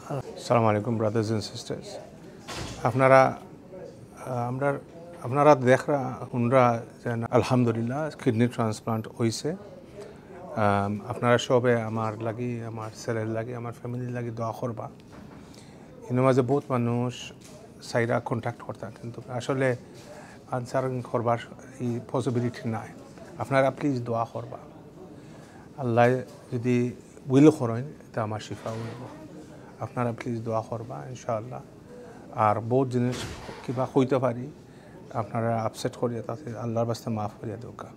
Assalamu alaikum brothers and sisters. আপনারা দেখরা হুনরা যেন আলহামদুলিল্লাহ কিডনি ট্রান্সপ্লান্ট হইছে। আপনারা সবে আমার লাগি, আমার ছেলের লাগি, আমার ফ্যামিলির লাগি দোয়া করবা। এর মাঝে বহুত মানুষ সাইরা কন্ট্যাক্ট করতেন, কিন্তু আসলে আনসার করবার এই পসিবিলিটি নাই। আপনারা প্লিজ দোয়া করবা। আল্লাহ যদি উইল করেন তা আমার শিফা হইব। আপনারা প্লিজ দোয়া করবা ইনশাআল্লাহ। আর বহুত জিনিস কিবা হইতে পারি আপনারা আপসেট করিয়া তাতে আল্লাহর বাস্তে মাফ করিয়া দোকা।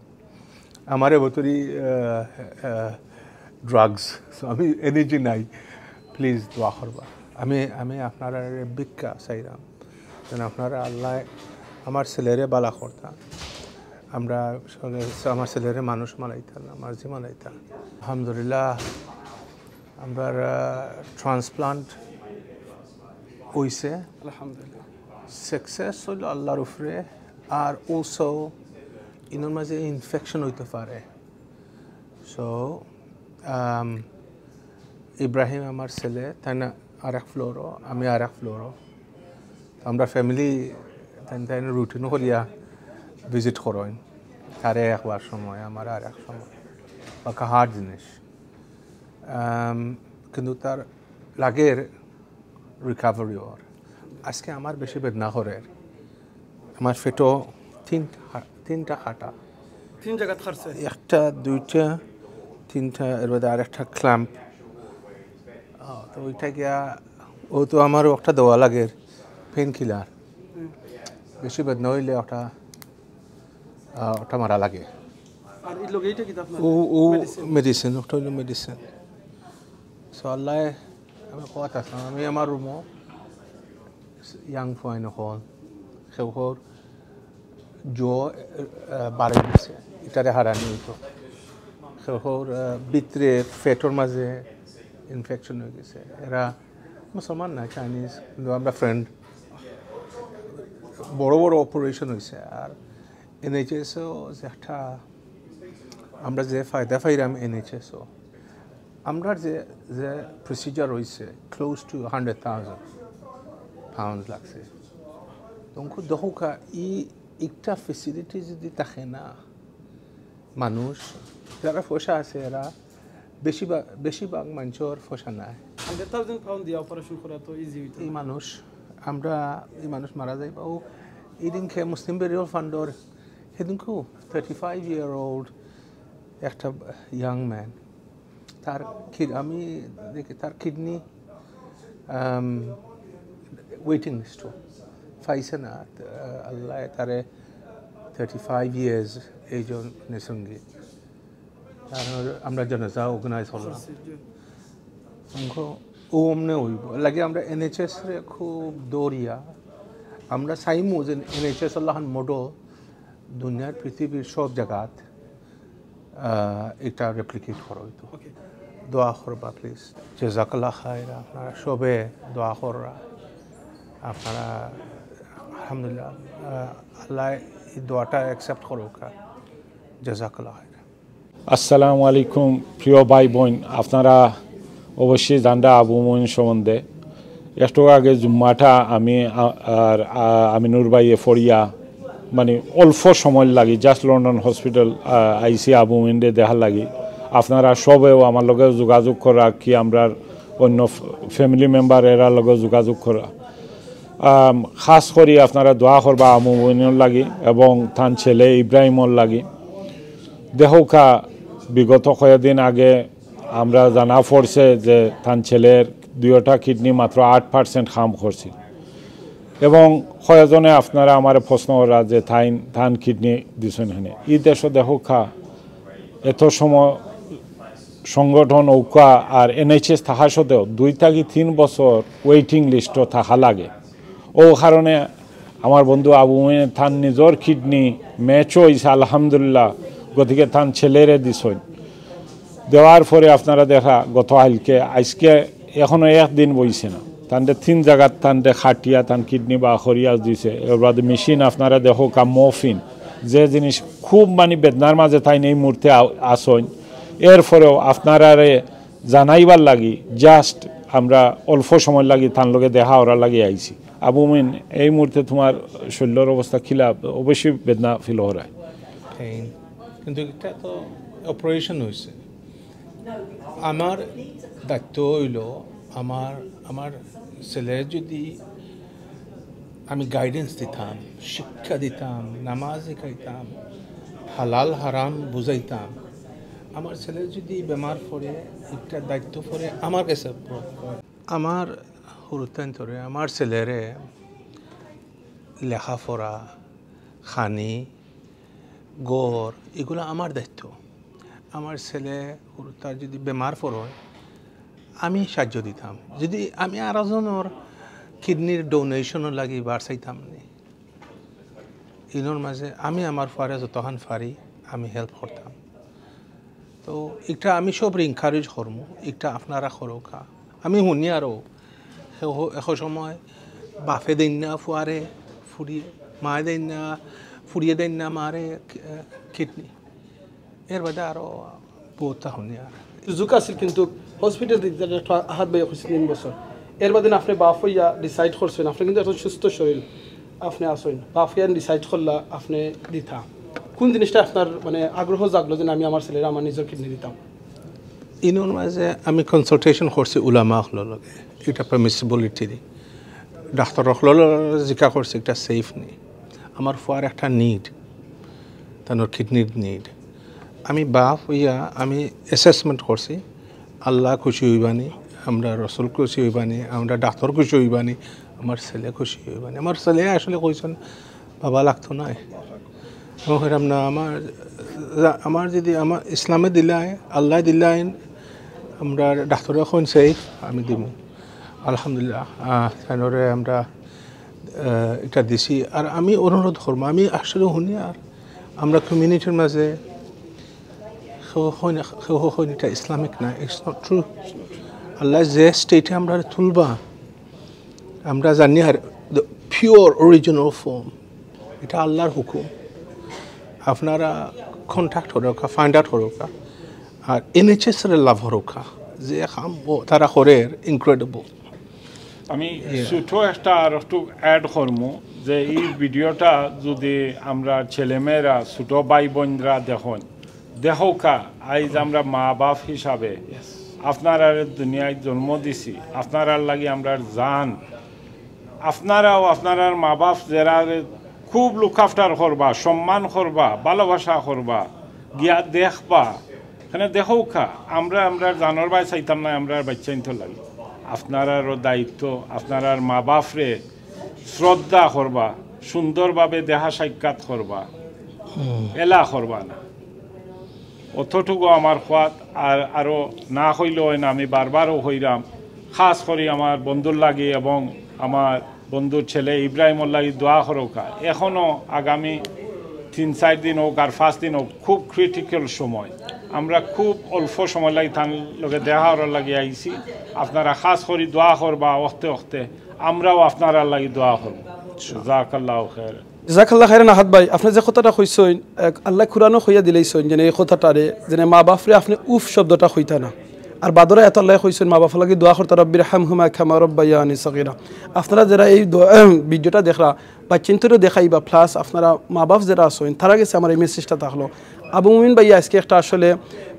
আমার ভেতরই ড্রাগস, আমি এনার্জি নাই, প্লিজ দোয়া করবা। আমি আপনারা ভিক্ষা চাইলাম যেন আপনারা আল্লাহ আমার ছেলেরে বালা করতাম। আমরা আমার ছেলেরে মানুষ মালাইতাম, আমার জি মালাইতাম। আলহামদুলিল্লাহ আমরা ট্রান্সপ্লান্ট হইছে, আলহামদুলিল্লাহ সাকসেস হইল আল্লাহর উপরে। আর অলসো ইনোর মাঝে ইনফেকশন হইতে পারে। সো ইব্রাহিম আমার ছেলে, তাই না আর এক ফ্লোরও, আমি আর এক ফ্লোরও। আমরা ফ্যামিলি তাই রুটিনও করিয়া ভিজিট করেন, তারে একবার সময় আমার আর এক সময় বা কাহার জিনিস। কিন্তু তার লাগের রিকাভারি ওর। আজকে আমার বেশি বেদনা করে, আমার ফেটো তিনটা কাটা, তিন জায়গা খারছে, একটা দুইটা তিনটা, এর মধ্যে আর একটা ক্ল্যাম্প। তো ওইটা গিয়া ও তো আমার একটা দেওয়া লাগে পেন কিলার। বেশি বেদনা হইলে ওটা মারা লাগে। আর এই লোক এইটা কি আপনার ও মেডিসিন, ওটা হইল মেডিসিন। সো আল্লাহ আমি কথা আসলাম, আমি আমার রুমও ইয়াং ফয়েন হল সেওর জো বাড়ে দিছে, এটারে হারানি হইতো। সেওর ভিতরে ফেটোর মাঝে ইনফেকশন হয়ে গেছে। এরা মুসলমান না, চাইনিজ, কিন্তু আমরা ফ্রেন্ড। বড় বড় অপারেশন হয়েছে। আর এনএইচএসও যে একটা আমরা যে ফায়দা পাইলাম এনএইচএসও, আমরা যে প্রসিজার হয়েছে ক্লোজ টু 100,000 পাউন্ড লাগছে। তখন দেখা একটা ফেসিলিটি যদি থাকে না, মানুষ যারা পয়সা আছে এরা বেশিরভাগ মানুষের পয়সা নাই। 100,000 পাউন্ড দিয়ে অপারেশন করা তো ইজি হইতো। এই মানুষ মারা যায়। ও এদিনকে মুসলিম বেরিয়াল ফান্ডর সেদিনকেও 35-year-old একটা ইয়াং ম্যান, আমি দেখি তার কিডনি ওয়েটিং লিস্ট পাইছে না। আল্লাহ তারে 35 years এই জনের সঙ্গে আমরা জানাজা অর্গানাইজ হলাম। ও অমনে হইব লাগে আমরা এনএইচএস রে খুব দৌড়িয়া আমরা চাইমু যে এনএইচএস আল্লাহন মডেল দুনিয়ার পৃথিবীর সব জায়গাত এটা রেপ্লিকেট করা হইতো। দোয়া করবা প্লিজ। জাযাকাল্লাহ খাইর। আপনারা সবে দোয়া কররা। আপনারা আলহামদুলিল্লাহ আল্লাহ এই দোয়াটা অ্যাকসেপ্ট করুক। জাযাকাল্লাহ খাইর। আসসালামু আলাইকুম প্রিয় ভাই বোন, আপনারা অবশ্যই জানরা আবু মুমিন সম্বন্ধে। একটু আগে জুম্মাটা আমি আর আমিনুর ভাইয়ে ফরিয়া মানে অল্প সময় লাগি জাস্ট লন্ডন হসপিটাল আইসি আবু মুমিনরে দেখার লাগি। আপনারা সবেও আমার লগে যোগাযোগ করা, কি আমরা অন্য ফ্যামিলি মেম্বার এরা লগে যোগাযোগ করা। খাস করে আপনারা দোয়া করবা আবু মুমিনের লাগি এবং তার ছেলে ইব্রাহিমর লাগি। দেহকা বিগত কয়েকদিন আগে আমরা জানা পড়ছে যে তার ছেলের দুইটা কিডনি মাত্র 8% কাম করছে। এবং কয়েকজনে আপনারা আমার প্রশ্ন করা যে থান কিডনি দিছেন হেনে। এই দেশ দেহকা এত সময় সংগঠন ঔকা আর এনএইচএস থাকা সত্ত্বেও 2 থেকে 3 বছর ওয়েটিং লিস্টও থাকা লাগে। ও কারণে আমার বন্ধু আবু মুমিন থান নিজের কিডনি ম্যাচ হয়েছে আলহামদুলিল্লাহ, গতিকে থান ছেলেরে দিছেন। দেওয়ার পরে আপনারা দেখা গত আজকে এখনও একদিন বইছে না, তান্ডে 3 জায়গার তান্ডে খাটিয়া তান কিডনি বা খরিয়া দিছে। এবার মেশিন আপনারা দেখো মফিন যে জিনিস খুব মানে বেদনার মাঝে তাই এই মুহূর্তে আসন। এরপরেও আপনারা জানাইবার লাগি জাস্ট আমরা অল্প সময় লাগি তার লগে দেখা ওরা লাগে আইছি আবু মুমিন এই মুহূর্তে তোমার শরীরের অবস্থা খিলা অবশ্যই বেদনা ফিল হরায় পেইন কিন্তু এটা তো অপারেশন হয়েছে আমার দায়িত্ব হইল আমার ছেলের যদি আমি গাইডেন্স দিতাম শিক্ষা দিতাম নামাজ শিখাইতাম হালাল হারাম বুঝাইতাম আমার ছেলে যদি বেমার পড়ে একটা দায়িত্ব পড়ে আমার কাছে আমার হুরুত্তান্তরে আমার ছেলেরে লেখাপড়া খানি গড় এগুলো আমার দায়িত্ব আমার ছেলে তার যদি বেমার পড়ে আমি সাহায্য দিতাম যদি আমি আরেকজনের কিডনির ডোনেশনও লাগি বাড়াইতাম নি ইনোর মাঝে আমি আমার ফারে যতক্ষণ ফারি আমি হেল্প করতাম তো একটা আমি সব এনকারেজ করবো একটা আপনারা করোকা আমি শুনি আরও এক সময় বাফে দেন না ফুয়ারে ফুরিয়ে মায়ে দেন না ফুরিয়ে দেন না মারে কিডনি এর বাদে আরও বহুতটা শুনি আর সুযোগ আছিল কিন্তু হসপিটাল দিতে হাত বাই হয়েছে 3 বছর এর বাদে আপনি বাপ হইয়া ডিসাইড করছেন আপনি কিন্তু একটা সুস্থ শরীর আপনি আসেন বাপ হইয়া ডিসাইড করলা আপনি দিতা কোন জিনিসটা আপনার মানে আগ্রহ জাগলো যে আমি আমার ছেলেরা আমার নিজের কিডনি দিতাম ইনোর মাঝে আমি কনসালটেশন করছি উলামা হলোর লগে এটা পারমিসিবিলিটি দি ডাক্তার হলোর জিকা করছে এটা সেফ নেই আমার ফুয়ার একটা নিড তার কিডনির নিড আমি বাপ হইয়া আমি অ্যাসেসমেন্ট করছি আল্লাহ খুশি হইবানি আমরা রসুল খুশি হইবানি আমরা ডাক্তার খুশি হইবানি আমার ছেলে খুশি হইবানি আমার ছেলে আসলে কইছেন বাবা লাগতো না হইরাম না আমার যদি আমার ইসলামে দিলাই আল্লাহ দিলাই আমরা ডাক্তার এখন সেফ আমি দিব আলহামদুলিল্লাহ তাইনরে আমরা এটা দিছি আর আমি অনুরোধ করবো আমি আসলে শুনি আর আমরা কমিউনিটির মাঝে এটা ইসলামিক না ইটস নট ট্রু আল্লাহ যে স্টেটে আমরা তুলবা আমরা জানি are the pure original form এটা আল্লাহর হুকুম আপনারা কন্ট্যাক্ট হরকা ফাইন্ড আউট হরকা আর এনএচএসের লাভ হরকা যে কাম তারা করে ইনক্রেডিবল আমি ছোটো একটা আর একটু অ্যাড করবো যে এই ভিডিওটা যদি আমরা ছেলেমেয়েরা ছোটো ভাই বোনরা দেখোকা আজ আমরা মা বাপ হিসাবে আপনারা দুনিয়ায় জন্ম দিছি আপনারা লাগি আমরা জান আপনারাও আপনার মা বাপ যারা খুব লুক আফটার করবা সম্মান করবা ভালোবাসা করবা গিয়া দেখবা এখানে দেখোকা আমরা জানোর বাই চাইতাম না আমরা বাচ্চা নিতে লাগি আপনারারও দায়িত্ব আপনার মা বাপরে শ্রদ্ধা করবা সুন্দরভাবে দেহা সাক্ষাৎ করবা এলা করবা না অতটুকু আমার খোয়াত আর আরও না হইলেও না আমি বারবারও হইলাম খাস করি আমার বন্ধুর লাগি এবং আমার বন্ধুর ছেলে ইব্রাহিমর লাগি দোয়া করোকা এখনও আগামী 3-4 দিন হোক আর 5 দিন হোক খুব ক্রিটিক্যাল সময় আমরা খুব অল্প সময় লাগি তার লগে দেখার লাগি আইছি আপনারা খাস করি দোয়া করবা অখতে আমরাও আপনারা লাগি দোয়া করব জাযাকাল্লাহু খাইর জাযাকাল্লাহু খাইরান আহাদ ভাই আপনি যে কথাটা কইছেন আল্লাহ কুরআনও কইয়া দিলেইছেন যে এই কথাটারে যে মা বাপরে আপনি উফ শব্দটা কইতা না আর বাদরে এত আল্লাহ কইছেন মা বাপ লাগি দোয়া করতে রব্বির হামহুমা কামা রাব্বায়ানি সগীরা আপনারা যারা এই ভিডিওটা দেখরা বা চিন্তারে দেখাইবা প্লাস আপনারা মা বাপ যারা আছেন তারা গেছে আমার এই মেসেজটা থাকলো আবু মুমিন ভাই আজকে একটা আসলে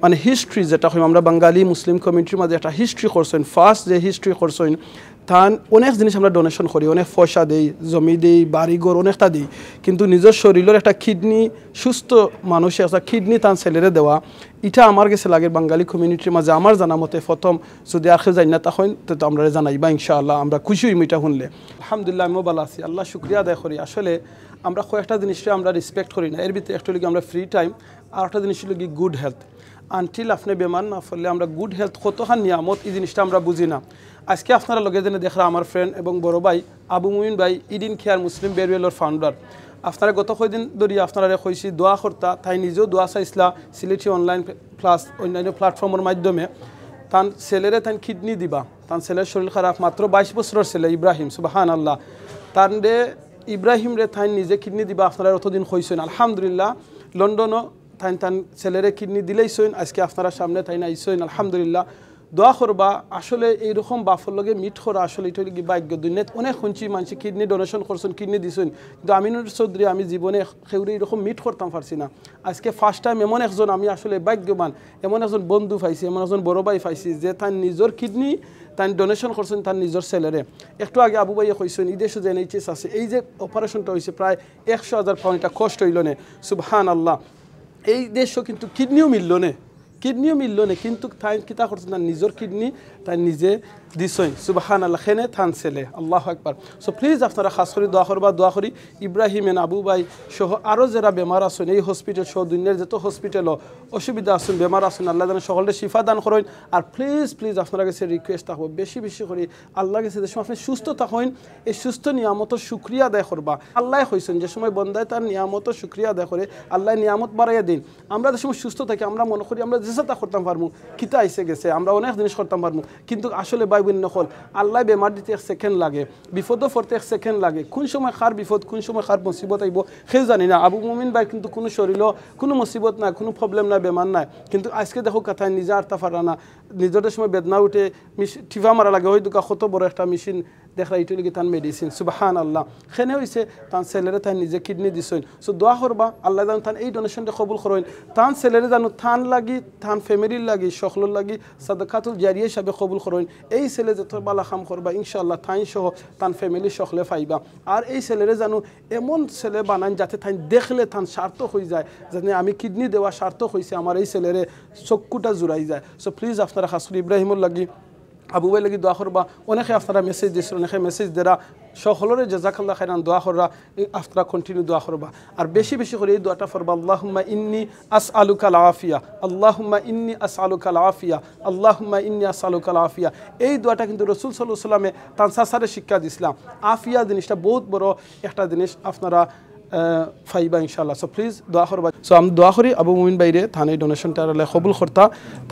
মানে হিস্ট্রি যেটা হই আমরা বাঙালি মুসলিম কমিউনিটির মাঝে একটা হিস্ট্রি করছেন ফার্স্ট যে হিস্ট্রি করছেন তান অনেক জিনিস আমরা ডোনেশন করি অনেক পয়সা দেই জমি দেই বাড়িঘর অনেকটা দিই কিন্তু নিজের শরীরের একটা কিডনি সুস্থ মানুষের একটা কিডনি তার ছেলেরে দেওয়া এটা আমার কাছে লাগে বাঙালি কমিউনিটির মাঝে আমার জানা মতে প্রথম যদি আর কেউ জানি না তখন তো আমরা জানাইবা ইনশাআল্লাহ আমরা খুশি হইম এটা শুনলে আলহামদুলিল্লাহ আমিও ভালো আছি আল্লাহ শুকরিয়া আদায় করি আসলে আমরা কয়েকটা জিনিসটা আমরা রেসপেক্ট করি না এর ভিতরে একটা লিগে আমরা ফ্রি টাইম আর একটা জিনিস হলো কি গুড হেলথ আনটিল আপনি বেমার না ফলে আমরা গুড হেলথ কতখান নিয়ামত এই জিনিসটা আমরা বুঝি না আজকে আপনারা লগে জেনে দেখরা আমার ফ্রেন্ড এবং বড় ভাই আবু মুমিন ভাই ইডিন কেয়ার মুসলিম বেরওয়েলের ফাউন্ডার আপনারা গত কয়েকদিন ধরে আপনারা কইছি দোয়া করতা তাই নিজেও দোয়া চাইছিলা সিলেটি অনলাইন প্লাস অন্যান্য প্ল্যাটফর্মের মাধ্যমে তার ছেলেরে তাই কিডনি দিবা তার ছেলের শরীর খারাপ মাত্র 22 বছরের ছেলে ইব্রাহিম সুবহানাল্লাহ তার ইব্রাহিম রে তাই নিজে কিডনি দিবা আপনারা অতদিন কইছেন আলহামদুলিল্লাহ লন্ডনও তাই ছেলেরে কিডনি দিলেইছেন আজকে আপনারা সামনে তাই আইছেন আলহামদুলিল্লাহ দোয়া করবা আসলে এইরকম বাফর লগে মিট করা আসলে এটা কি ভাগ্য দুনিয়াত অনেক শুনছি মানুষ কিডনি ডোনেশন করছেন কিডনি দিছেন কিন্তু আমিনুর চৌধুরী আমি জীবনে সেউরে এরকম মিট করতাম পারছি না আজকে ফার্স্ট টাইম এমন একজন আমি আসলে ভাগ্যবান এমন একজন বন্ধু পাইছি এমন একজন বড় ভাই পাইছি যে তার নিজের কিডনি তাই ডোনেশন করছেন তার নিজের ছেলেরে একটু আগে আবু ভাইয়া কইছেন এই দেশে যে NHS আছে এই যে অপারেশনটা হয়েছে প্রায় 100,000 পাউন্ড এটা কষ্ট হইল না সুবহানাল্লাহ এই দেশও কিন্তু কিডনিও মিলল না কিন্তু তাই কিতা করছেন তার নিজের কিডনি তাই নিজে দিছই সুবহানাল্লাহ খেনে থান ছেলে আল্লাহু আকবার সো প্লিজ আপনারা খাস করে দোয়া করি ইব্রাহিম এন আবু ভাই সহ আরও যারা বেমার আছেন এই হসপিটাল সহ দুনিয়ার যত হসপিটালও অসুবিধা আছেন বেমার আছেন আল্লাহ যেন সকলকে শিফা দান করেন আর প্লিজ আপনারা কাছে রিকোয়েস্ট থাকবো বেশি করে আল্লাহ কাছে যে সময় আপনি সুস্থ থাকেন এই সুস্থ নিয়ামতের শুকরিয়া আদায় করবা আল্লাহ কইছেন যে সময় বন্দায় তার নিয়ামতের শুকরিয়া আদায় করে আল্লাহ নিয়ামত বাড়াইয়া দিন আমরা যে সময় সুস্থ থাকি আমরা মনে করি আমরা যেটা করতাম পারবো কিতা আইসে গেছে আমরা অনেক জিনিস করতাম পারবো কিন্তু আসলে ভাই বোন নকল আল্লাহ বেমার দিতে 1 সেকেন্ড লাগে বিপদও পড়তে 1 সেকেন্ড লাগে কোন সময় খার বিপদ কোন সময় খার মুসিবত আইব সেও জানি না আবু মুমিন ভাই কিন্তু কোনো শরীরও কোনো মুসিবত নাই কোনো প্রবলেম নাই বেমার নাই কিন্তু আজকে দেখো কথায় নিজে আর্তা পারা না নিজের সময় বেদনা উঠে টিফা মারা লাগে ওই দুকা কত বড় একটা মেশিন দেখা এইটু লিখে তার মেডিসিন সুবহানাল্লাহ সেনে হয়েছে তার ছেলেরে তাই নিজে কিডনি দিছেন সো দোয়া করবা আল্লাহ জানো তান এই ডোনেশনটা কবুল করেন তার ছেলেরে জানো থান লাগি থান ফ্যামিলির লাগি সকলের লাগি সাদাকাতুল জারিয়া হিসাবে কবুল করেন এই ছেলে যত বালা কাম করবা ইনশাআল্লাহ তাই সহ তার ফ্যামিলি সকলে পাইবা আর এই ছেলেরে জানো এমন ছেলে বানান যাতে তাই দেখলে তান সার্থক হয়ে যায় যাতে আমি কিডনি দেওয়া সার্থক হয়েছে আমার এই ছেলেরে চক্ষুটা জুড়াই যায় সো প্লিজ আপনারা খাস করে ইব্রাহিমুর লাগি আবু ভাই লাগি দোয়া করবা অনেকে আপনারা মেসেজ দিয়েছিল অনেকে মেসেজ দেরা সকলের জাযাকাল্লাহ খাইরান দোয়া কররা আপনারা কন্টিনিউ দোয়া করবা আর বেশি করে এই দোয়াটা করবা আল্লাহুম্মা ইন্নী আসআলুকাল আফিয়া আল্লাহুম্মা ইন্নী আসআলুকাল আফিয়া আল্লাহুম্মা ইন্নী আসআলুকাল আফিয়া এই দোয়াটা কিন্তু রাসূল সাল্লাল্লাহু আলাইহি ওয়াসাল্লামে তার সাসারে শিক্ষা দিছিলাম আফিয়া জিনিসটা বহুত বড় একটা জিনিস আপনারা ফাইবা ইনশাআল্লাহ সো প্লিজ দোয়া করবা সো আমি দোয়া করি আবু মুমিন বাইরে থান এই ডোনেশনটা কবুল করতা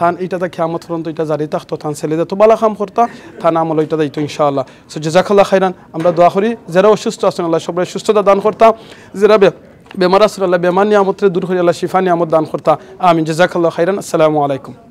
থান এইটাতে কিয়ামত পর্যন্ত এটা জারি থাকতো থান ছেলেদের তো বালা কাম করতা থান আমল এটা দায়িত্ব ইনশাআল্লাহ সো জাযাকাল্লাহ খাইরান আমরা দোয়া করি যারা অসুস্থ আছেন আল্লাহ সবাই সুস্থতা দান করতা যারা বেমার আছেন আল্লাহ বেমার নিয়ামতরে দূর করে আল্লাহ শিফা নিয়ামত দান করতা আমিন জাযাকাল্লাহ খাইরান আসসালামু আলাইকুম